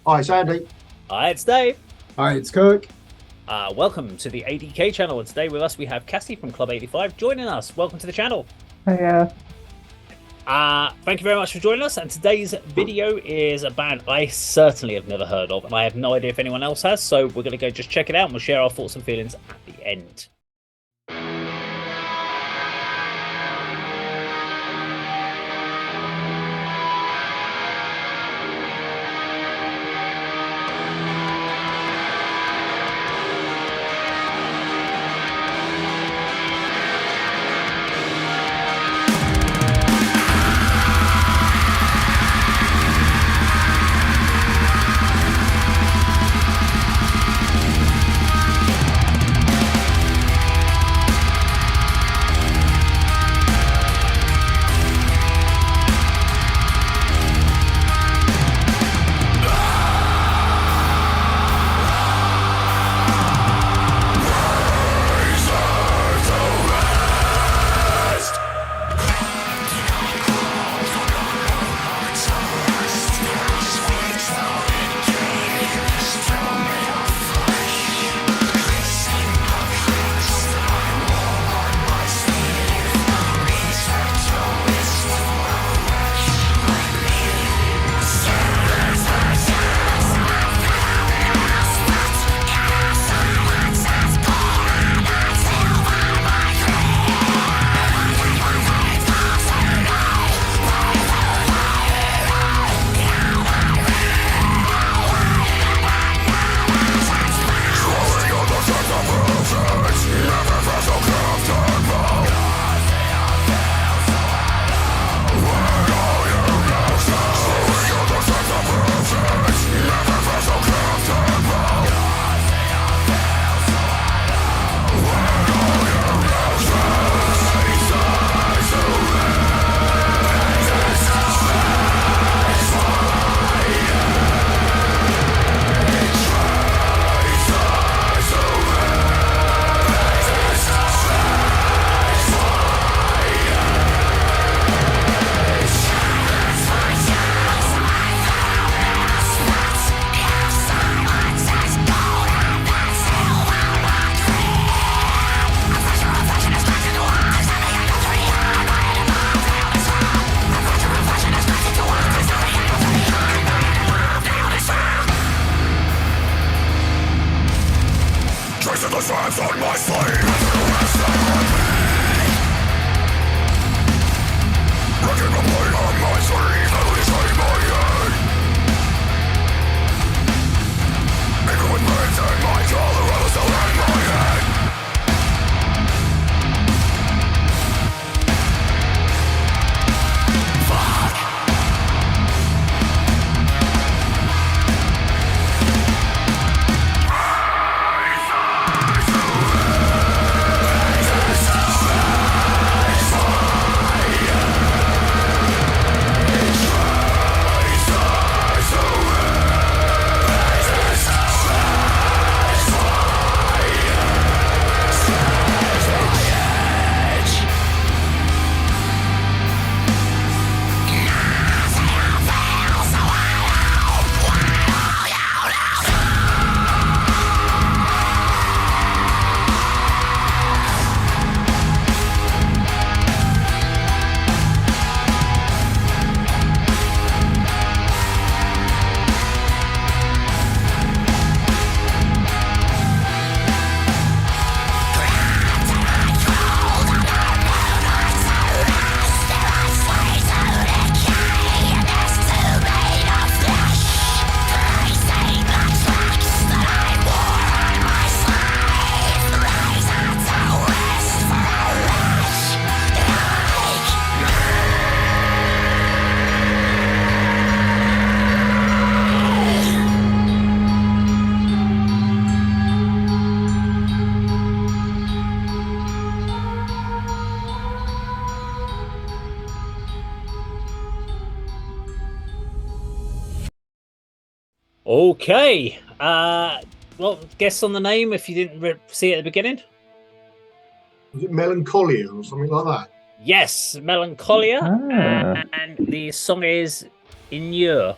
Hi, it's Andy. Hi, it's Dave. Hi, it's Kirk. Welcome to the A.D.K channel, and today with us we have Cassie from Club 85 joining us. Welcome to the channel. Hiya. Thank you very much for joining us, and today's video is a band I certainly have never heard of, and I have no idea if anyone else has, so we're going to go just check it out, and we'll share our thoughts and feelings at the end. Okay. Well, guess on the name if you didn't see it at the beginning. Is it Melancolia or something like that? Yes, Melancolia, Ah. and the song is Inure.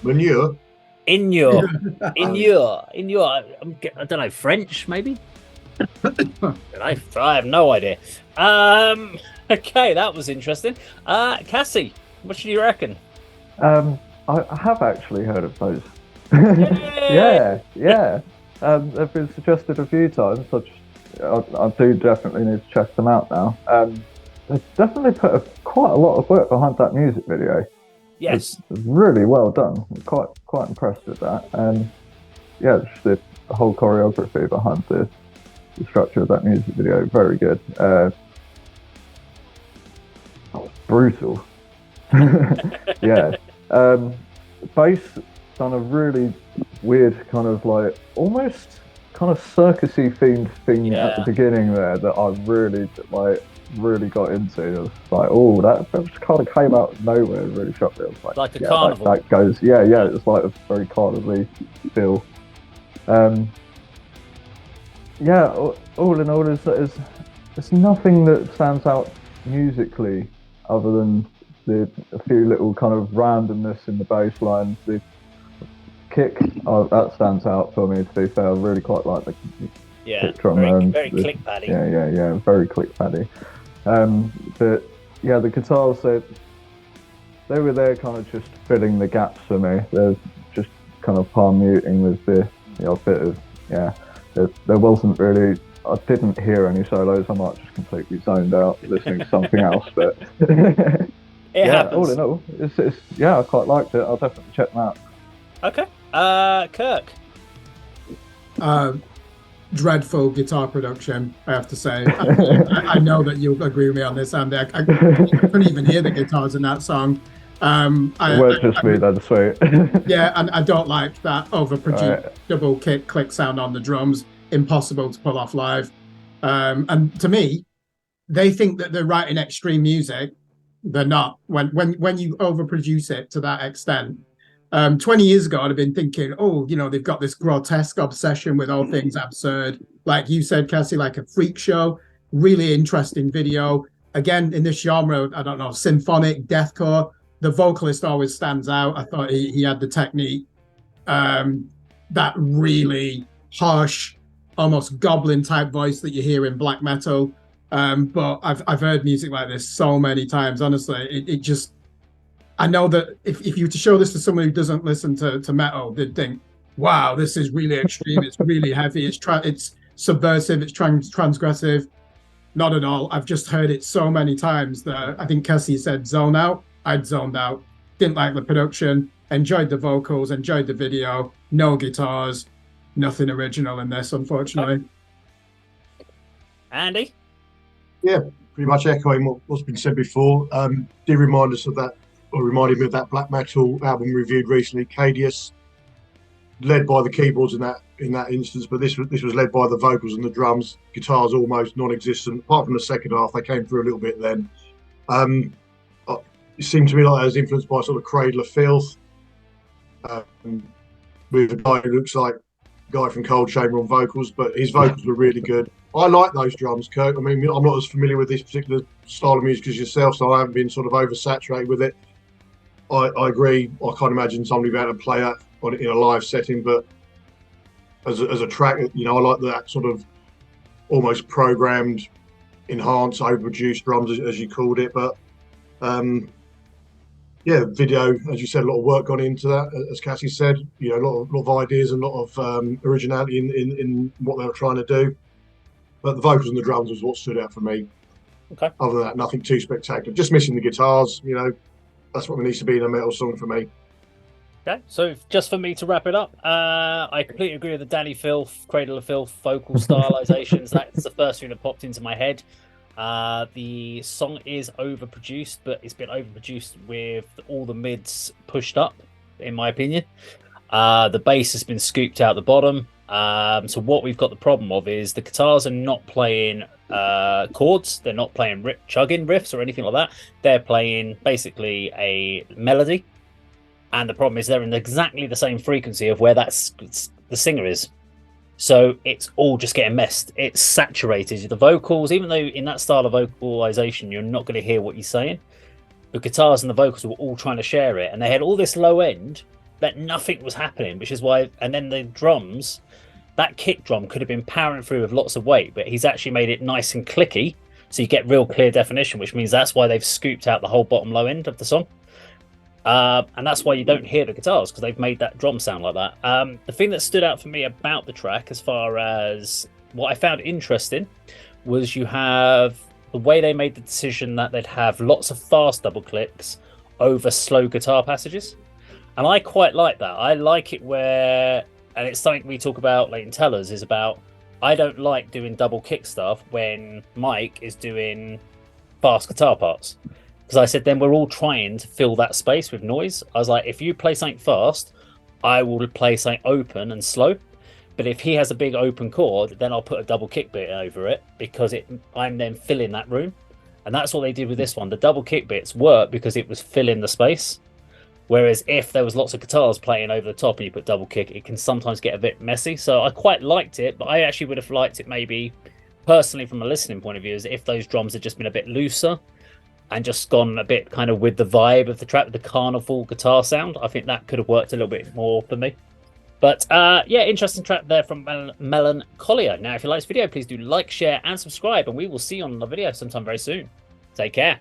Manure. Inure. I don't know, French maybe. I have no idea. Okay, that was interesting. Cassie, what do you reckon? I have actually heard of those. Yay! Yeah. They've been suggested a few times. I do definitely need to check them out now. They've definitely put quite a lot of work behind that music video. Yes. It's really well done. I'm quite impressed with that. And yeah, just the whole choreography behind the structure of that music video, very good. Brutal. Yeah. Bass done a really weird kind of like almost kind of circusy themed thing at the beginning there that I really got into. It was like, oh, that just kind of came out of nowhere and really shocked me. I was like a carnival. That goes, it's like a very carnival feel. All in all, there's nothing that stands out musically other than a few little kind of randomness in the bass lines. The kick, that stands out for me, to be fair. I really quite like the kick drum. Very click paddy. Yeah, very click paddy. But yeah, the guitars, they were there kind of just filling the gaps for me. They're just kind of palm muting with the bit of, there wasn't really, I didn't hear any solos. I might just completely zoned out listening to something else, but it happens. All in all, it's I quite liked it. I'll definitely check them out. Okay. Kirk. Dreadful guitar production, I have to say. I know that you'll agree with me on this, Andy. I couldn't even hear the guitars in that song. Just me, that's sweet. Yeah, and I don't like that overproduced double kick click sound on the drums. Impossible to pull off live. And to me, they think that they're writing extreme music. They're not. When you overproduce it to that extent. 20 years ago, I'd have been thinking, they've got this grotesque obsession with all things absurd. Like you said, Cassie, like a freak show. Really interesting video. Again, in this genre, I don't know, symphonic, deathcore. The vocalist always stands out. I thought he had the technique. That really harsh, almost goblin type voice that you hear in black metal. But I've heard music like this so many times. Honestly, it just, I know that if you were to show this to someone who doesn't listen to metal, they'd think, wow, this is really extreme. It's really heavy. It's subversive. It's transgressive. Not at all. I've just heard it so many times that I think Cassie said zone out. I'd zoned out. Didn't like the production. Enjoyed the vocals. Enjoyed the video. No guitars. Nothing original in this, unfortunately. Andy? Yeah, pretty much echoing what's been said before. Did remind us of that, or reminded me of that black metal album reviewed recently, Cadius, led by the keyboards in that instance, but this was led by the vocals and the drums. Guitars almost non-existent, apart from the second half. They came through a little bit then. It seemed to me like I was influenced by sort of Cradle of Filth, with a guy who looks like a guy from Cold Chamber on vocals, but his vocals were really good. I like those drums, Kirk. I mean, I'm not as familiar with this particular style of music as yourself, so I haven't been sort of oversaturated with it. I agree. I can't imagine somebody being able to play that in a live setting, but as a track, I like that sort of almost programmed, enhanced, overproduced drums, as you called it. But video, as you said, a lot of work gone into that. As Cassie said, a lot of ideas and a lot of originality in what they were trying to do. But the vocals and the drums was what stood out for me. Okay. Other than that, nothing too spectacular. Just missing the guitars. That's what needs to be in a metal song for me. Okay, so just for me to wrap it up, I completely agree with the Danny Filth, Cradle of Filth vocal stylizations. That's the first thing that popped into my head. The song is overproduced, but it's been overproduced with all the mids pushed up, in my opinion. The bass has been scooped out the bottom. So what we've got the problem of is the guitars are not playing chords. They're not playing chugging riffs or anything like that. They're playing basically a melody. And the problem is they're in exactly the same frequency of where the singer is. So it's all just getting messed. It's saturated. The vocals, even though in that style of vocalization, you're not going to hear what he's saying, the guitars and the vocals were all trying to share it. And they had all this low end, that nothing was happening, which is why. And then the drums, that kick drum could have been powering through with lots of weight, but he's actually made it nice and clicky, so you get real clear definition, which means that's why they've scooped out the whole bottom low end of the song. And that's why you don't hear the guitars, because they've made that drum sound like that. The thing that stood out for me about the track, as far as what I found interesting, was you have the way they made the decision that they'd have lots of fast double clicks over slow guitar passages. And I quite like that. I like it where, and it's something we talk about like in Tellers, is about, I don't like doing double kick stuff when Mike is doing fast guitar parts. Because I said, then we're all trying to fill that space with noise. I was like, if you play something fast, I will play something open and slow. But if he has a big open chord, then I'll put a double kick bit over it, because I'm then filling that room. And that's what they did with this one. The double kick bits work because it was filling the space. Whereas if there was lots of guitars playing over the top and you put double kick, it can sometimes get a bit messy. So I quite liked it, but I actually would have liked it maybe, personally from a listening point of view, is if those drums had just been a bit looser and just gone a bit kind of with the vibe of the track, with the carnival guitar sound. I think that could have worked a little bit more for me. But yeah, interesting track there from Melancolia. Now, if you like this video, please do like, share, and subscribe, and we will see you on another video sometime very soon. Take care.